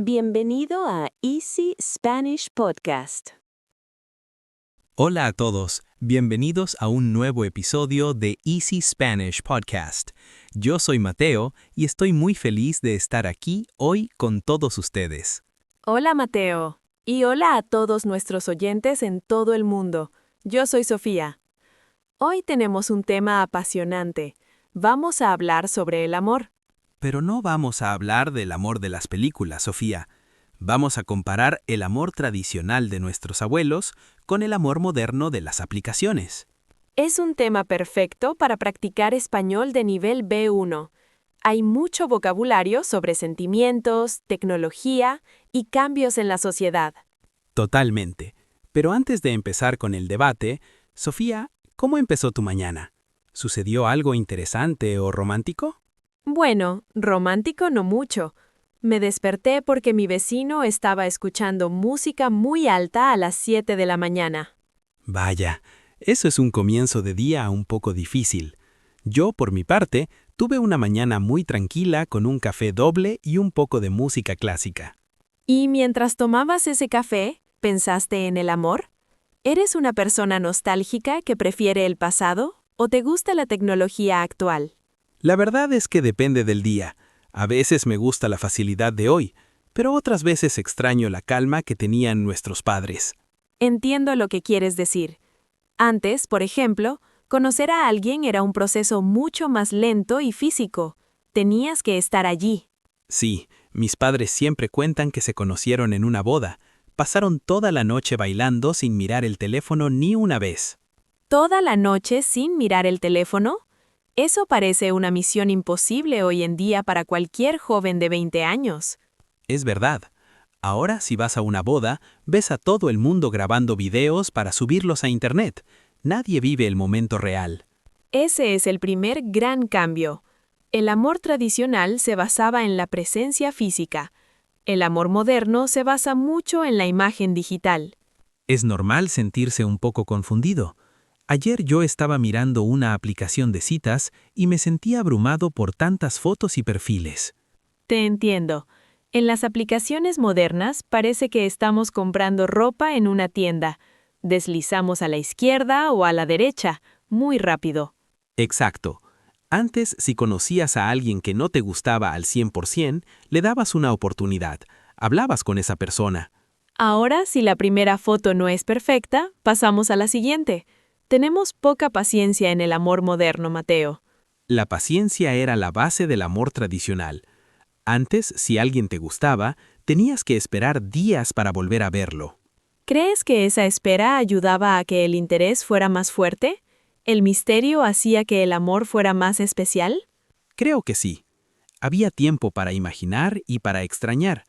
Bienvenido a Easy Spanish Podcast. Hola a todos, bienvenidos a un nuevo episodio de Easy Spanish Podcast. Yo soy Mateo y estoy muy feliz de estar aquí hoy con todos ustedes. Hola Mateo, y hola a todos nuestros oyentes en todo el mundo. Yo soy Sofía. Hoy tenemos un tema apasionante. Vamos a hablar sobre el amor. Pero no vamos a hablar del amor de las películas, Sofía. Vamos a comparar el amor tradicional de nuestros abuelos con el amor moderno de las aplicaciones. Es un tema perfecto para practicar español de nivel B1. Hay mucho vocabulario sobre sentimientos, tecnología y cambios en la sociedad. Totalmente. Pero antes de empezar con el debate, Sofía, ¿cómo empezó tu mañana? ¿Sucedió algo interesante o romántico? Bueno, romántico no mucho. Me desperté porque mi vecino estaba escuchando música muy alta a las 7 de la mañana. Vaya, eso es un comienzo de día un poco difícil. Yo, por mi parte, tuve una mañana muy tranquila con un café doble y un poco de música clásica. ¿Y mientras tomabas ese café, pensaste en el amor? ¿Eres una persona nostálgica que prefiere el pasado o te gusta la tecnología actual? La verdad es que depende del día. A veces me gusta la facilidad de hoy, pero otras veces extraño la calma que tenían nuestros padres. Entiendo lo que quieres decir. Antes, por ejemplo, conocer a alguien era un proceso mucho más lento y físico. Tenías que estar allí. Sí, mis padres siempre cuentan que se conocieron en una boda. Pasaron toda la noche bailando sin mirar el teléfono ni una vez. ¿Toda la noche sin mirar el teléfono? Eso parece una misión imposible hoy en día para cualquier joven de 20 años. Es verdad. Ahora, si vas a una boda, ves a todo el mundo grabando videos para subirlos a Internet. Nadie vive el momento real. Ese es el primer gran cambio. El amor tradicional se basaba en la presencia física. El amor moderno se basa mucho en la imagen digital. Es normal sentirse un poco confundido. Ayer yo estaba mirando una aplicación de citas y me sentí abrumado por tantas fotos y perfiles. Te entiendo. En las aplicaciones modernas parece que estamos comprando ropa en una tienda. Deslizamos a la izquierda o a la derecha, muy rápido. Exacto. Antes, si conocías a alguien que no te gustaba al 100%, le dabas una oportunidad. Hablabas con esa persona. Ahora, si la primera foto no es perfecta, pasamos a la siguiente. Tenemos poca paciencia en el amor moderno, Mateo. La paciencia era la base del amor tradicional. Antes, si alguien te gustaba, tenías que esperar días para volver a verlo. ¿Crees que esa espera ayudaba a que el interés fuera más fuerte? ¿El misterio hacía que el amor fuera más especial? Creo que sí. Había tiempo para imaginar y para extrañar.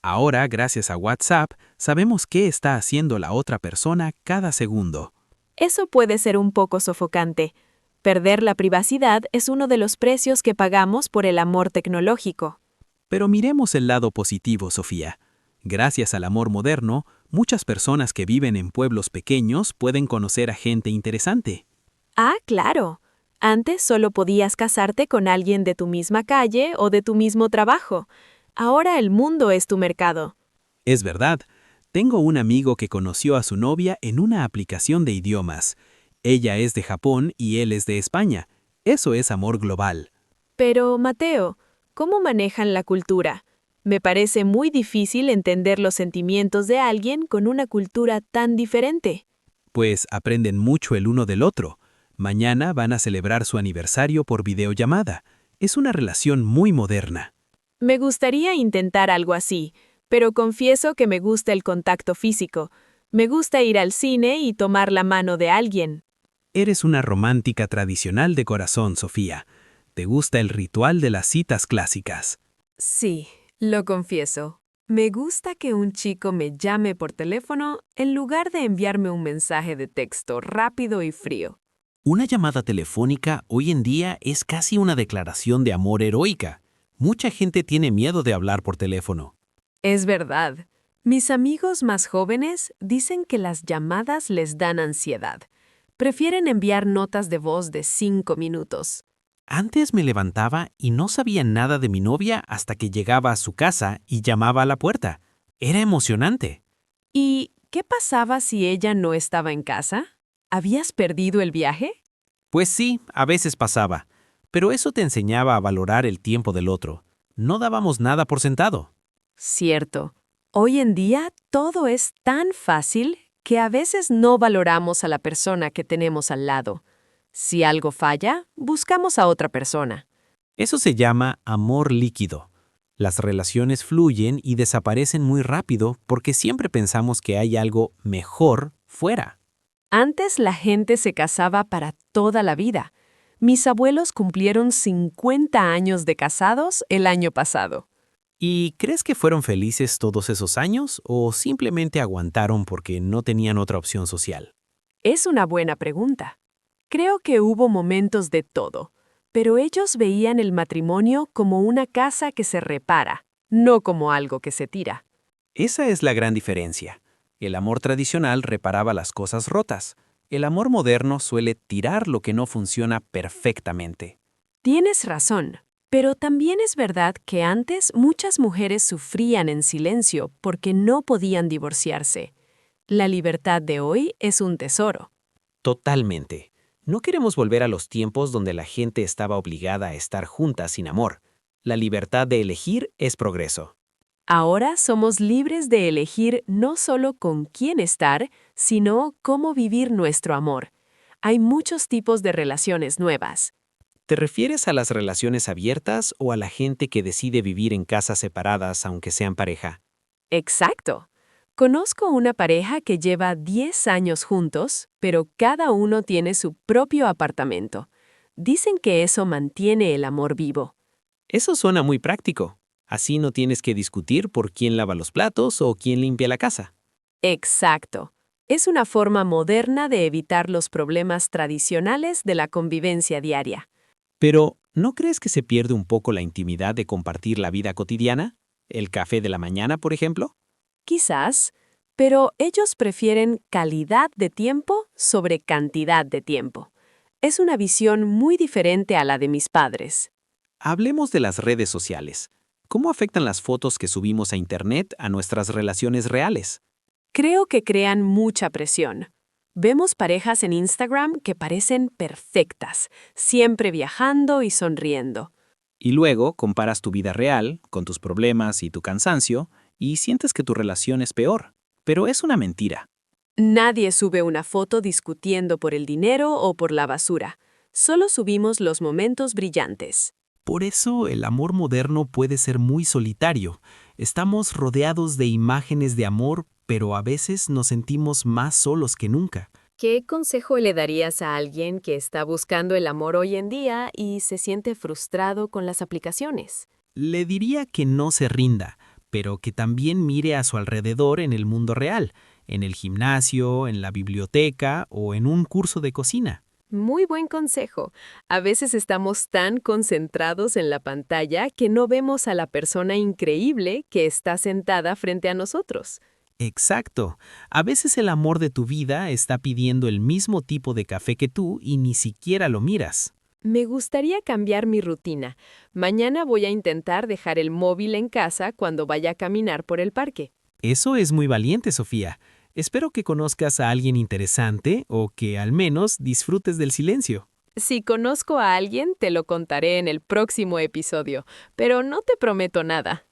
Ahora, gracias a WhatsApp, sabemos qué está haciendo la otra persona cada segundo. Eso puede ser un poco sofocante. Perder la privacidad es uno de los precios que pagamos por el amor tecnológico. Pero miremos el lado positivo, Sofía. Gracias al amor moderno, muchas personas que viven en pueblos pequeños pueden conocer a gente interesante. Ah, claro. Antes solo podías casarte con alguien de tu misma calle o de tu mismo trabajo. Ahora el mundo es tu mercado. Es verdad. Tengo un amigo que conoció a su novia en una aplicación de idiomas. Ella es de Japón y él es de España. Eso es amor global. Pero, Mateo, ¿cómo manejan la cultura? Me parece muy difícil entender los sentimientos de alguien con una cultura tan diferente. Pues aprenden mucho el uno del otro. Mañana van a celebrar su aniversario por videollamada. Es una relación muy moderna. Me gustaría intentar algo así, pero confieso que me gusta el contacto físico. Me gusta ir al cine y tomar la mano de alguien. Eres una romántica tradicional de corazón, Sofía. Te gusta el ritual de las citas clásicas. Sí, lo confieso. Me gusta que un chico me llame por teléfono en lugar de enviarme un mensaje de texto rápido y frío. Una llamada telefónica hoy en día es casi una declaración de amor heroica. Mucha gente tiene miedo de hablar por teléfono. Es verdad. Mis amigos más jóvenes dicen que las llamadas les dan ansiedad. Prefieren enviar notas de voz de 5 minutos. Antes me levantaba y no sabía nada de mi novia hasta que llegaba a su casa y llamaba a la puerta. Era emocionante. ¿Y qué pasaba si ella no estaba en casa? ¿Habías perdido el viaje? Pues sí, a veces pasaba, pero eso te enseñaba a valorar el tiempo del otro. No dábamos nada por sentado. Cierto. Hoy en día todo es tan fácil que a veces no valoramos a la persona que tenemos al lado. Si algo falla, buscamos a otra persona. Eso se llama amor líquido. Las relaciones fluyen y desaparecen muy rápido porque siempre pensamos que hay algo mejor fuera. Antes la gente se casaba para toda la vida. Mis abuelos cumplieron 50 años de casados el año pasado. ¿Y crees que fueron felices todos esos años o simplemente aguantaron porque no tenían otra opción social? Es una buena pregunta. Creo que hubo momentos de todo, pero ellos veían el matrimonio como una casa que se repara, no como algo que se tira. Esa es la gran diferencia. El amor tradicional reparaba las cosas rotas. El amor moderno suele tirar lo que no funciona perfectamente. Tienes razón, pero también es verdad que antes muchas mujeres sufrían en silencio porque no podían divorciarse. La libertad de hoy es un tesoro. Totalmente. No queremos volver a los tiempos donde la gente estaba obligada a estar junta sin amor. La libertad de elegir es progreso. Ahora somos libres de elegir no solo con quién estar, sino cómo vivir nuestro amor. Hay muchos tipos de relaciones nuevas. ¿Te refieres a las relaciones abiertas o a la gente que decide vivir en casas separadas aunque sean pareja? Exacto. Conozco una pareja que lleva 10 años juntos, pero cada uno tiene su propio apartamento. Dicen que eso mantiene el amor vivo. Eso suena muy práctico. Así no tienes que discutir por quién lava los platos o quién limpia la casa. Exacto. Es una forma moderna de evitar los problemas tradicionales de la convivencia diaria. Pero, ¿no crees que se pierde un poco la intimidad de compartir la vida cotidiana? ¿El café de la mañana, por ejemplo? Quizás, pero ellos prefieren calidad de tiempo sobre cantidad de tiempo. Es una visión muy diferente a la de mis padres. Hablemos de las redes sociales. ¿Cómo afectan las fotos que subimos a Internet a nuestras relaciones reales? Creo que crean mucha presión. Vemos parejas en Instagram que parecen perfectas, siempre viajando y sonriendo. Y luego comparas tu vida real, con tus problemas y tu cansancio, y sientes que tu relación es peor. Pero es una mentira. Nadie sube una foto discutiendo por el dinero o por la basura. Solo subimos los momentos brillantes. Por eso el amor moderno puede ser muy solitario. Estamos rodeados de imágenes de amor, pero a veces nos sentimos más solos que nunca. ¿Qué consejo le darías a alguien que está buscando el amor hoy en día y se siente frustrado con las aplicaciones? Le diría que no se rinda, pero que también mire a su alrededor en el mundo real, en el gimnasio, en la biblioteca o en un curso de cocina. Muy buen consejo. A veces estamos tan concentrados en la pantalla que no vemos a la persona increíble que está sentada frente a nosotros. Exacto. A veces el amor de tu vida está pidiendo el mismo tipo de café que tú y ni siquiera lo miras. Me gustaría cambiar mi rutina. Mañana voy a intentar dejar el móvil en casa cuando vaya a caminar por el parque. Eso es muy valiente, Sofía. Espero que conozcas a alguien interesante o que al menos disfrutes del silencio. Si conozco a alguien, te lo contaré en el próximo episodio, pero no te prometo nada.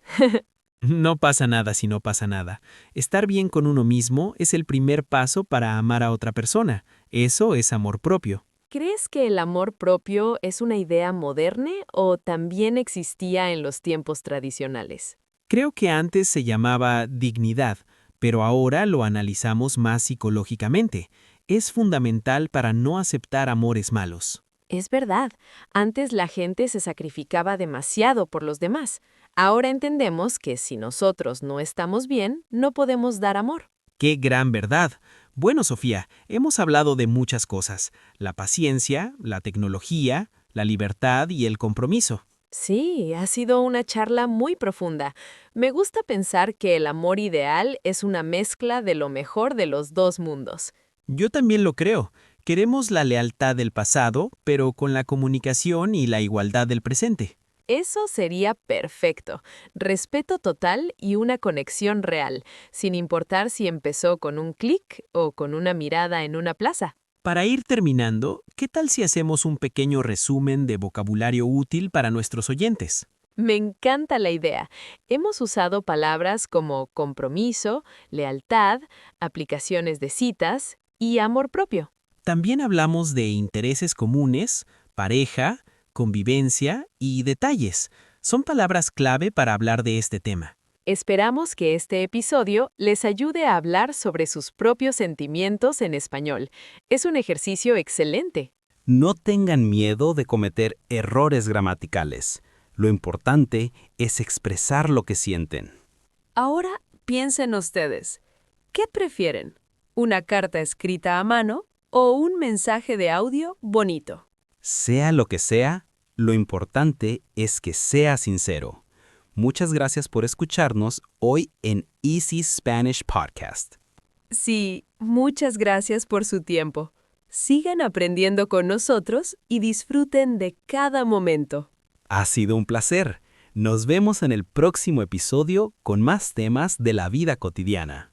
No pasa nada si no pasa nada. Estar bien con uno mismo es el primer paso para amar a otra persona. Eso es amor propio. ¿Crees que el amor propio es una idea moderna o también existía en los tiempos tradicionales? Creo que antes se llamaba dignidad, pero ahora lo analizamos más psicológicamente. Es fundamental para no aceptar amores malos. Es verdad, antes la gente se sacrificaba demasiado por los demás. Ahora entendemos que si nosotros no estamos bien, no podemos dar amor. ¡Qué gran verdad! Bueno, Sofía, hemos hablado de muchas cosas. La paciencia, la tecnología, la libertad y el compromiso. Sí, ha sido una charla muy profunda. Me gusta pensar que el amor ideal es una mezcla de lo mejor de los dos mundos. Yo también lo creo. Queremos la lealtad del pasado, pero con la comunicación y la igualdad del presente. Eso sería perfecto. Respeto total y una conexión real, sin importar si empezó con un clic o con una mirada en una plaza. Para ir terminando, ¿qué tal si hacemos un pequeño resumen de vocabulario útil para nuestros oyentes? Me encanta la idea. Hemos usado palabras como compromiso, lealtad, aplicaciones de citas y amor propio. También hablamos de intereses comunes, pareja, convivencia y detalles. Son palabras clave para hablar de este tema. Esperamos que este episodio les ayude a hablar sobre sus propios sentimientos en español. Es un ejercicio excelente. No tengan miedo de cometer errores gramaticales. Lo importante es expresar lo que sienten. Ahora piensen ustedes. ¿Qué prefieren? ¿Una carta escrita a mano o un mensaje de audio bonito? Sea lo que sea, lo importante es que sea sincero. Muchas gracias por escucharnos hoy en Easy Spanish Podcast. Sí, muchas gracias por su tiempo. Sigan aprendiendo con nosotros y disfruten de cada momento. Ha sido un placer. Nos vemos en el próximo episodio con más temas de la vida cotidiana.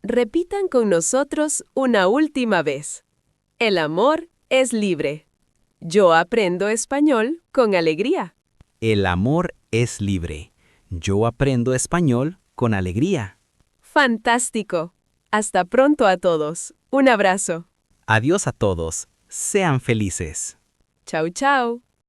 Repitan con nosotros una última vez. El amor es libre. Yo aprendo español con alegría. El amor es libre. Yo aprendo español con alegría. ¡Fantástico! Hasta pronto a todos. Un abrazo. Adiós a todos. Sean felices. Chau, chau.